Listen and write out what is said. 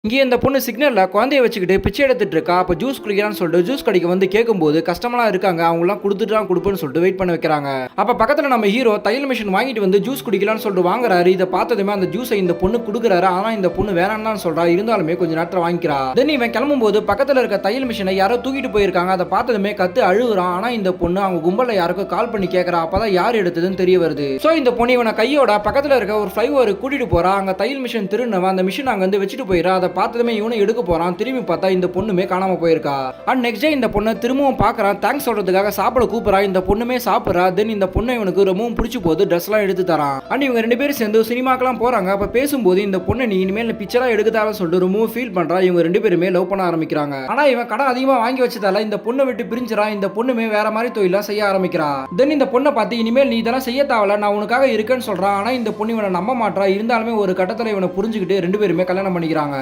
இங்கே இந்த பொண்ணு சிக்னல்ல குழந்தைய வச்சுக்கிட்டு பிச்சை எடுத்துட்டு இருக்கா. அப்ப ஜூஸ் குடிக்கிறான்னு சொல்லிட்டு ஜூஸ் கடைக்கு வந்து கேட்கும்போது கஸ்டமரா இருக்காங்க. அவங்கலாம் கொடுத்துட்டு தான் கொடுப்பேன்னு சொல்லிட்டு வெயிட் பண்ண வைக்கிறாங்க. அப்ப பக்கத்துல நம்ம ஹீரோ தையல் மிஷின் வாங்கிட்டு வந்து ஜூஸ் குடிக்கலாம்னு சொல்லிட்டு வாங்குறாரு. இதை பார்த்ததுமே அந்த ஜூஸை இந்த பொண்ணு கொடுக்குறாரு. ஆனா இந்த பொண்ணு வேணாம்னு தான் சொல்றா. இருந்தாலுமே கொஞ்சம் நேரத்தில் வாங்கிக்கிறா. தென் இவன் கிளம்பும்போது பக்கத்துல இருக்க தையல் மிஷினை யாரோ தூக்கிட்டு போயிருக்காங்க. அதை பார்த்ததுமே கத்து அழுகுறான். ஆனா இந்த பொண்ணு அவங்க கும்பல்ல யாருக்கோ கால் பண்ணி கேட்கறா. அப்பதான் யார் எடுத்ததுன்னு தெரிய வருது. சோ இந்த பொண்ணு இவனை கையோட பக்கத்துல இருக்க ஒரு ஃப்ளைஓவர் கூட்டிட்டு போறா. அங்க தையல் மிஷின் திருநவன் அந்த மிஷின் அங்க வந்து வச்சுட்டு போயிடா. அதை பார்த்ததுமே இவனை எடுக்க போறான். திரும்பி பார்த்தா இந்த பொண்ணுமே காணாம போயிருக்கா. அண்ட் நெக்ஸ்ட் டே இந்த பொண்ணு திரும்பவும் பார்க்கறான். தேங்க்ஸ் சொல்றதுக்காக சாப்பிட கூப்பிடுறா. இந்த பொண்ணுமே சாப்பிடுறா. தென் இந்த பொண்ணு இவனுக்கு ரொம்பவும் பிடிச்சி போது ட்ரெஸ் எல்லாம் எடுத்து தரான். அண்ட் இவங்க ரெண்டு பேரும் சேர்ந்து சினிமாக்கெல்லாம் போறாங்க. அப்ப பேசும்போது இந்த பொண்ணு நீ இனிமேல் பிக்சரா எடுக்கதால சொல்லிட்டு ரொம்பவும் ஃபீல் பண்றா. இவங்க ரெண்டு பேருமே லவ் பண்ண ஆரம்பிக்கிறாங்க. ஆனா இவன் கடன் அதிகமா வாங்கி வச்சதால இந்த பொண்ணை விட்டு பிரிஞ்சிரா. இந்த பொண்ணுமே வேற மாதிரி தொழிலா செய்ய ஆரம்பிக்கிறா. தென் இந்த பொண்ணை பார்த்து இனிமேல் நீ இதெல்லாம் செய்ய தேவல, நான் உனக்காக இருக்கேன்னு சொல்றான். ஆனா இந்த பொண்ணு இவனை நம்ப மாட்டா. இருந்தாலுமே ஒரு கட்டத்துல இவனை புரிஞ்சுக்கிட்டு ரெண்டு பேருமே கல்யாணம் பண்ணிக்கிறாங்க.